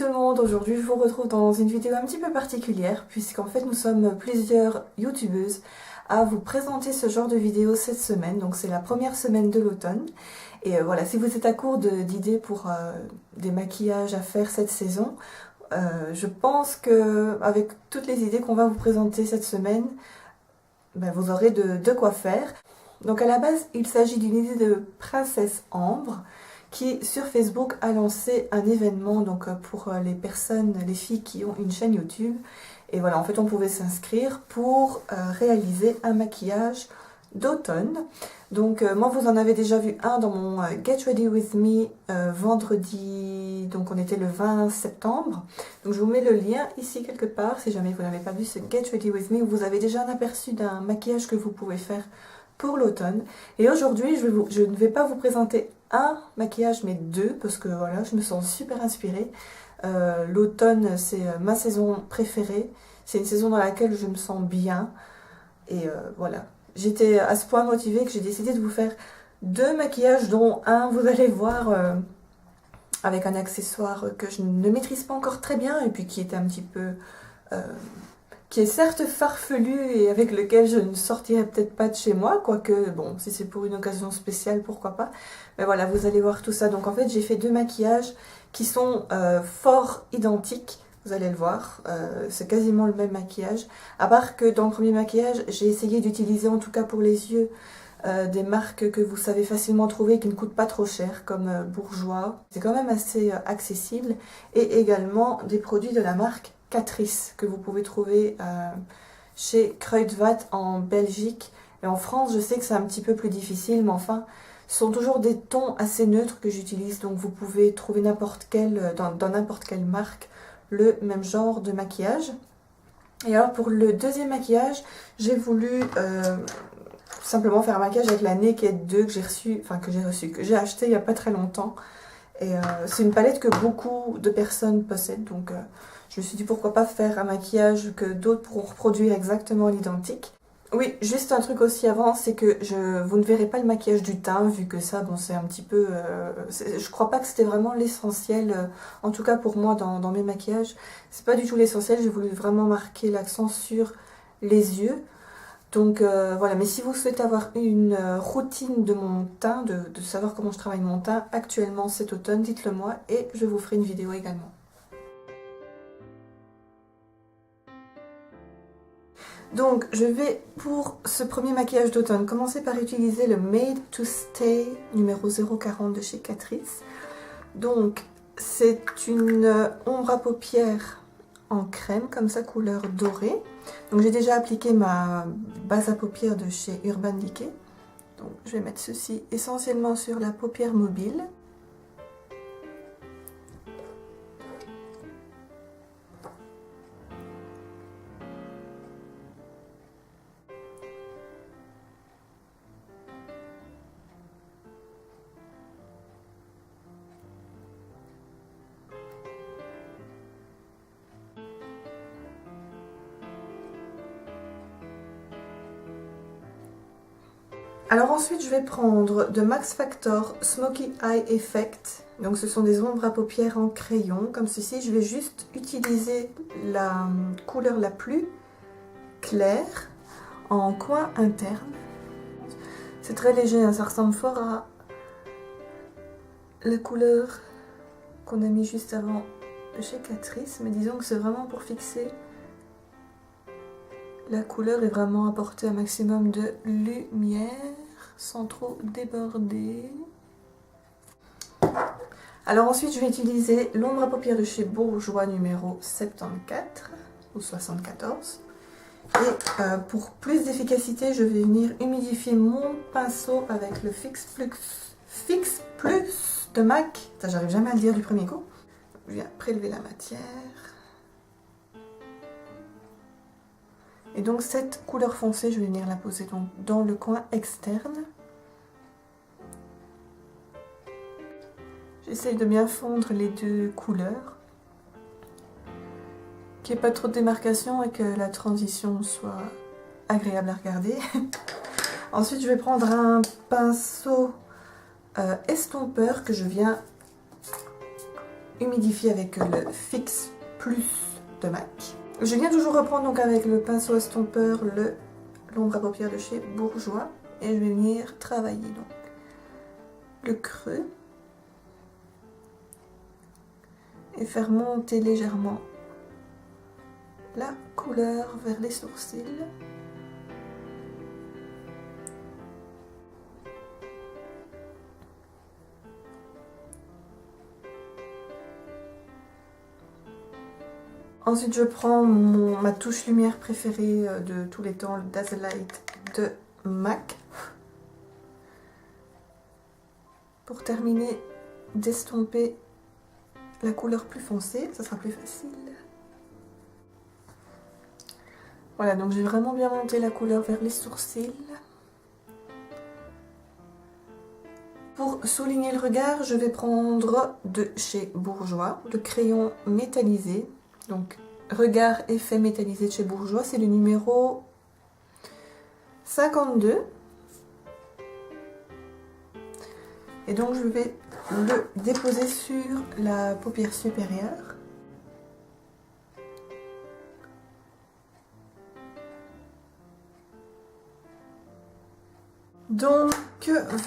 le monde, aujourd'hui je vous retrouve dans une vidéo un petit peu particulière puisqu'en fait nous sommes plusieurs youtubeuses à vous présenter ce genre de vidéo cette semaine. Donc c'est la première semaine de l'automne et voilà, si vous êtes à court d'idées pour des maquillages à faire cette saison, je pense que avec toutes les idées qu'on va vous présenter cette semaine, ben, vous aurez de quoi faire. Donc à la base il s'agit d'une idée de Princesse Ambre qui sur Facebook a lancé un événement donc pour les personnes, les filles qui ont une chaîne YouTube. Et voilà, en fait on pouvait s'inscrire pour réaliser un maquillage d'automne. Donc moi vous en avez déjà vu un dans mon Get Ready With Me vendredi, donc on était le 20 septembre. Donc je vous mets le lien ici quelque part si jamais vous n'avez pas vu ce Get Ready With Me où vous avez déjà un aperçu d'un maquillage que vous pouvez faire pour l'automne. Et aujourd'hui je ne vais pas vous présenter un maquillage mais deux parce que voilà, je me sens super inspirée. L'automne c'est ma saison préférée, c'est une saison dans laquelle je me sens bien et voilà, j'étais à ce point motivée que j'ai décidé de vous faire deux maquillages dont un vous allez voir avec un accessoire que je ne maîtrise pas encore très bien et puis qui est un petit peu qui est certes farfelu et avec lequel je ne sortirai peut-être pas de chez moi, quoique, bon, si c'est pour une occasion spéciale, pourquoi pas. Mais voilà, vous allez voir tout ça. Donc en fait, j'ai fait deux maquillages qui sont fort identiques, vous allez le voir, c'est quasiment le même maquillage. À part que dans le premier maquillage, j'ai essayé d'utiliser, en tout cas pour les yeux, des marques que vous savez facilement trouver et qui ne coûtent pas trop cher, comme Bourjois. C'est quand même assez accessible. Et également des produits de la marque Catrice que vous pouvez trouver chez Kruidvat en Belgique. Et en France, je sais que c'est un petit peu plus difficile, mais enfin, ce sont toujours des tons assez neutres que j'utilise. Donc vous pouvez trouver n'importe quelle, dans n'importe quelle marque, le même genre de maquillage. Et alors pour le deuxième maquillage, j'ai voulu simplement faire un maquillage avec la Naked 2 que j'ai acheté il n'y a pas très longtemps. Et c'est une palette que beaucoup de personnes possèdent, donc je me suis dit pourquoi pas faire un maquillage que d'autres pourront reproduire exactement à l'identique. Oui, juste un truc aussi avant, c'est que vous ne verrez pas le maquillage du teint, vu que ça, bon, c'est un petit peu... je crois pas que c'était vraiment l'essentiel, en tout cas pour moi dans mes maquillages. C'est pas du tout l'essentiel, j'ai voulu vraiment marquer l'accent sur les yeux. Donc voilà, mais si vous souhaitez avoir une routine de mon teint, de savoir comment je travaille mon teint actuellement cet automne, dites-le moi et je vous ferai une vidéo également. Donc je vais pour ce premier maquillage d'automne commencer par utiliser le Made to Stay numéro 040 de chez Catrice. Donc c'est une ombre à paupières en crème comme ça, couleur dorée. Donc j'ai déjà appliqué ma base à paupières de chez Urban Decay. Donc je vais mettre ceci essentiellement sur la paupière mobile. Alors ensuite je vais prendre de Max Factor Smoky Eye Effect. Donc ce sont des ombres à paupières en crayon comme ceci. Je vais juste utiliser la couleur la plus claire en coin interne. C'est très léger, hein, ça ressemble fort à la couleur qu'on a mis juste avant de chez Catrice. Mais disons que c'est vraiment pour fixer la couleur et vraiment apporter un maximum de lumière sans trop déborder. Alors ensuite je vais utiliser l'ombre à paupières de chez Bourjois numéro 74 ou 74. Et pour plus d'efficacité je vais venir humidifier mon pinceau avec le Fix Plus de MAC. J'arrive jamais à le dire du premier coup. Je viens prélever la matière. Et donc cette couleur foncée, je vais venir la poser donc dans le coin externe. J'essaye de bien fondre les deux couleurs, qu'il n'y ait pas trop de démarcation et que la transition soit agréable à regarder. Ensuite, je vais prendre un pinceau estompeur que je viens humidifie avec le Fix Plus de MAC. Je viens toujours reprendre donc avec le pinceau estompeur l'ombre à paupières de chez Bourjois. Et je vais venir travailler donc le creux. Et faire monter légèrement la couleur vers les sourcils. Ensuite, je prends ma touche lumière préférée de tous les temps, le Dazzlite de MAC. Pour terminer d'estomper la couleur plus foncée, ça sera plus facile. Voilà, donc j'ai vraiment bien monté la couleur vers les sourcils. Pour souligner le regard, je vais prendre de chez Bourjois le crayon métallisé. Donc, regard effet métallisé de chez Bourjois, c'est le numéro 52. Et donc, je vais le déposer sur la paupière supérieure. Donc,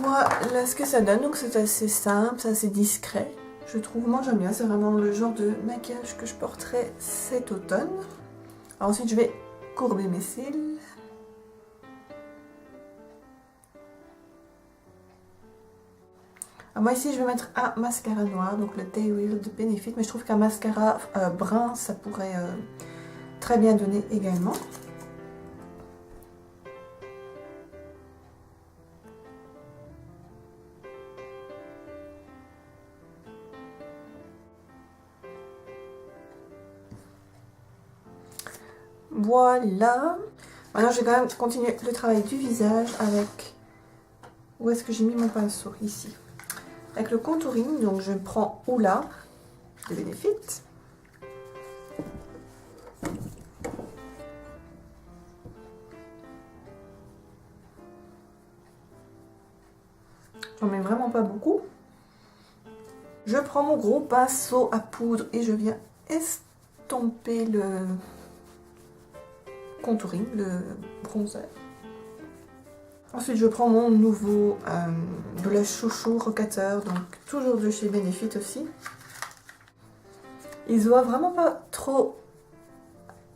voilà ce que ça donne. Donc, c'est assez simple, c'est assez discret. Je trouve, moi j'aime bien, c'est vraiment le genre de maquillage que je porterai cet automne. Alors ensuite, je vais courber mes cils. Alors moi ici, je vais mettre un mascara noir, donc le Day Real de Benefit, mais je trouve qu'un mascara brun, ça pourrait très bien donner également. Voilà. Maintenant, je vais quand même continuer le travail du visage avec... Où est-ce que j'ai mis mon pinceau? Ici. Avec le contouring, donc je prends Oula de Benefit. J'en mets vraiment pas beaucoup. Je prends mon gros pinceau à poudre et je viens estomper le contouring, le bronzer. Ensuite, je prends mon nouveau blush chouchou rocateur, donc toujours de chez Benefit aussi. Il se voit vraiment pas trop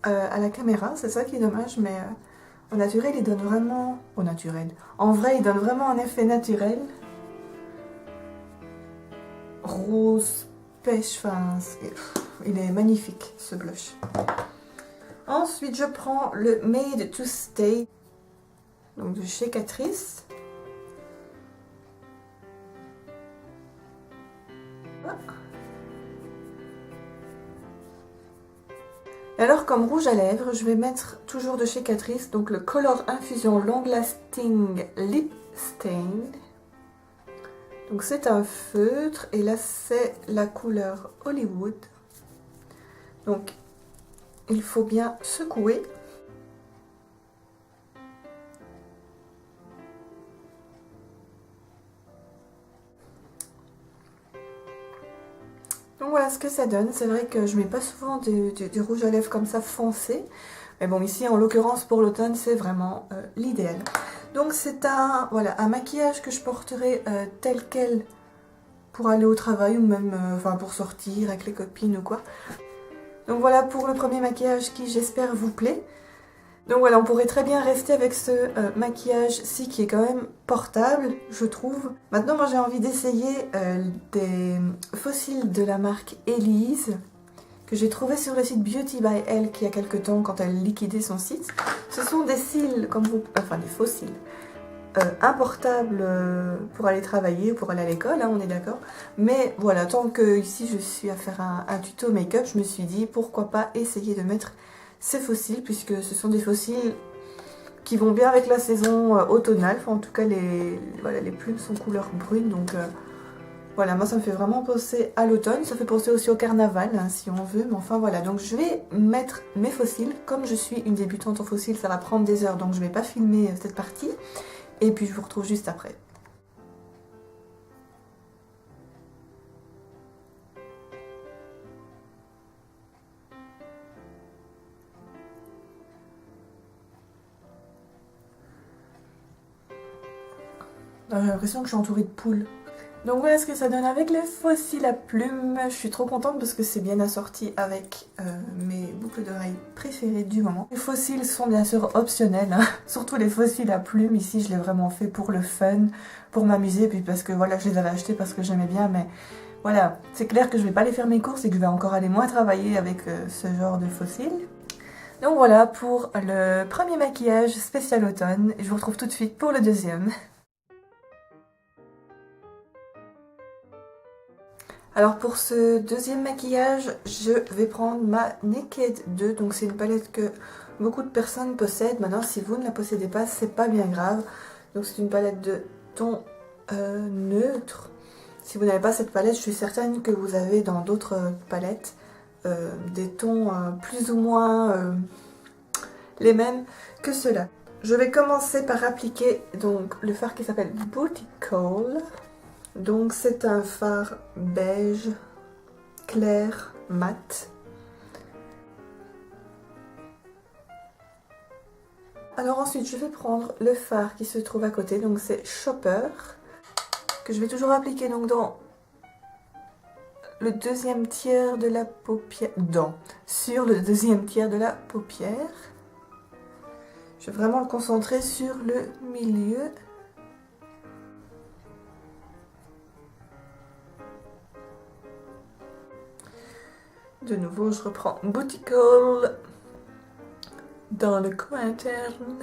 à la caméra, c'est ça qui est dommage, mais au naturel, il donne vraiment... Au naturel. En vrai, il donne vraiment un effet naturel. Rose, pêche, enfin, il est magnifique ce blush. Ensuite, je prends le Made to Stay, donc de chez Catrice. Et alors, comme rouge à lèvres, je vais mettre toujours de chez Catrice, donc le Color Infusion Long Lasting Lip Stain. Donc c'est un feutre et là c'est la couleur Hollywood. Donc il faut bien secouer. Donc voilà ce que ça donne. C'est vrai que je mets pas souvent du rouge à lèvres comme ça foncé. Mais bon, ici en l'occurrence pour l'automne c'est vraiment l'idéal. Donc c'est un maquillage que je porterai tel quel pour aller au travail ou même pour sortir avec les copines ou quoi. Donc voilà pour le premier maquillage qui j'espère vous plaît. Donc voilà, on pourrait très bien rester avec ce maquillage-ci qui est quand même portable, je trouve. Maintenant, moi j'ai envie d'essayer des fossiles de la marque Elise que j'ai trouvé sur le site Beauty by Elle qui y a quelques temps quand elle liquidait son site. Ce sont des cils, des fossiles importables pour aller travailler ou pour aller à l'école, hein, on est d'accord. Mais voilà, tant que ici je suis à faire un tuto make-up, je me suis dit pourquoi pas essayer de mettre ces fossiles, puisque ce sont des fossiles qui vont bien avec la saison automnale. Enfin, en tout cas, les plumes sont couleur brune, donc voilà, moi ça me fait vraiment penser à l'automne. Ça fait penser aussi au carnaval, hein, si on veut, mais enfin voilà. Donc je vais mettre mes fossiles. Comme je suis une débutante en fossiles, ça va prendre des heures, donc je ne vais pas filmer cette partie. Et puis je vous retrouve juste après. J'ai l'impression que je suis entourée de poules. Donc voilà ce que ça donne avec les fossiles à plumes. Je suis trop contente parce que c'est bien assorti avec mes boucles d'oreilles préférées du moment. Les fossiles sont bien sûr optionnels, hein. Surtout les fossiles à plumes. Ici je l'ai vraiment fait pour le fun, pour m'amuser, puis parce que voilà, je les avais achetés parce que j'aimais bien, mais voilà, c'est clair que je vais pas aller faire mes courses et que je vais encore aller moins travailler avec ce genre de fossiles. Donc voilà pour le premier maquillage spécial automne. Je vous retrouve tout de suite pour le deuxième. Alors pour ce deuxième maquillage, je vais prendre ma Naked 2. Donc c'est une palette que beaucoup de personnes possèdent. Maintenant, si vous ne la possédez pas, c'est pas bien grave. Donc c'est une palette de ton neutre. Si vous n'avez pas cette palette, je suis certaine que vous avez dans d'autres palettes des tons plus ou moins les mêmes que ceux-là. Je vais commencer par appliquer donc le fard qui s'appelle Booty Call. Donc c'est un fard beige, clair, mat. Alors ensuite je vais prendre le fard qui se trouve à côté, donc c'est Shopper, que je vais toujours appliquer donc dans le deuxième tiers de la paupière, sur le deuxième tiers de la paupière. Je vais vraiment le concentrer sur le milieu. De nouveau, je reprends Booty Call dans le coin interne.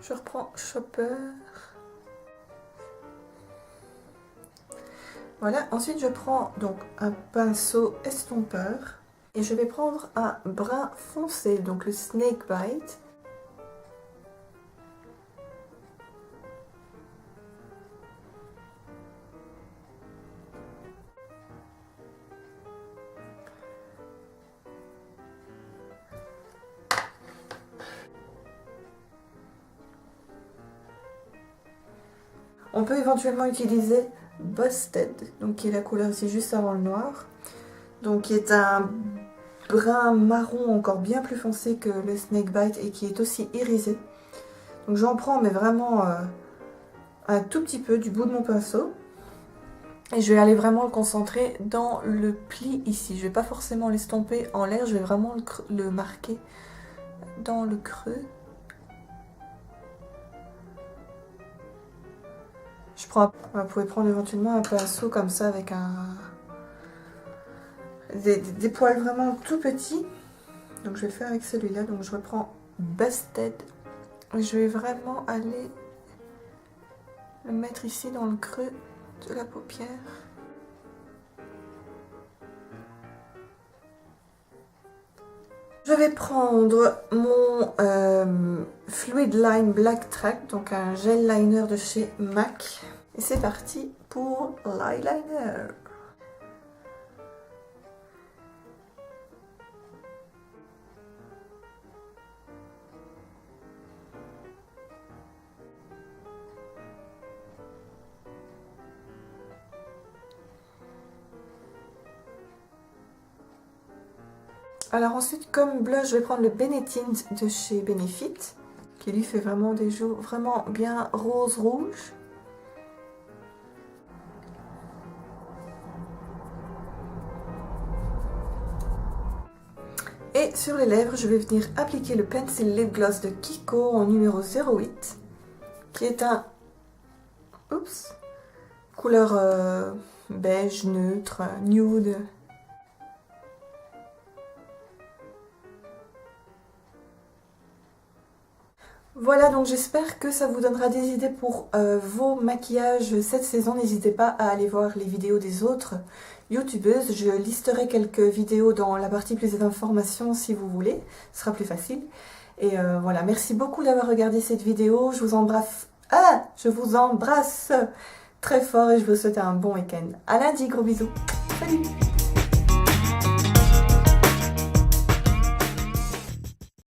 Je reprends Shopper. Voilà, ensuite je prends donc un pinceau estompeur et je vais prendre un brun foncé, donc le Snake Bite. On peut éventuellement utiliser Busted, donc qui est la couleur ici juste avant le noir, donc qui est un brun marron encore bien plus foncé que le Snake Bite et qui est aussi irisé. Donc j'en prends mais vraiment un tout petit peu du bout de mon pinceau et je vais aller vraiment le concentrer dans le pli ici. Je vais pas forcément l'estomper en l'air, je vais vraiment le marquer dans le creux. Vous pouvez prendre éventuellement un pinceau comme ça avec des poils vraiment tout petits. Donc je vais faire avec celui-là. Donc je reprends Busted. Et je vais vraiment aller le mettre ici dans le creux de la paupière. Je vais prendre mon Fluid Line Black Track, donc un gel liner de chez MAC. Et c'est parti pour l'eyeliner. Alors ensuite, comme blush, je vais prendre le Benetint de chez Benefit, qui lui fait vraiment des joues vraiment bien rose-rouge. Et sur les lèvres, je vais venir appliquer le Pencil Lip Gloss de Kiko en numéro 08, qui est un couleur beige, neutre, nude. Voilà, donc j'espère que ça vous donnera des idées pour vos maquillages cette saison. N'hésitez pas à aller voir les vidéos des autres youtubeuses. Je listerai quelques vidéos dans la partie plus d'informations si vous voulez. Ce sera plus facile. Et voilà, merci beaucoup d'avoir regardé cette vidéo. Je vous embrasse. Je vous embrasse très fort et je vous souhaite un bon week-end. À lundi, gros bisous. Salut!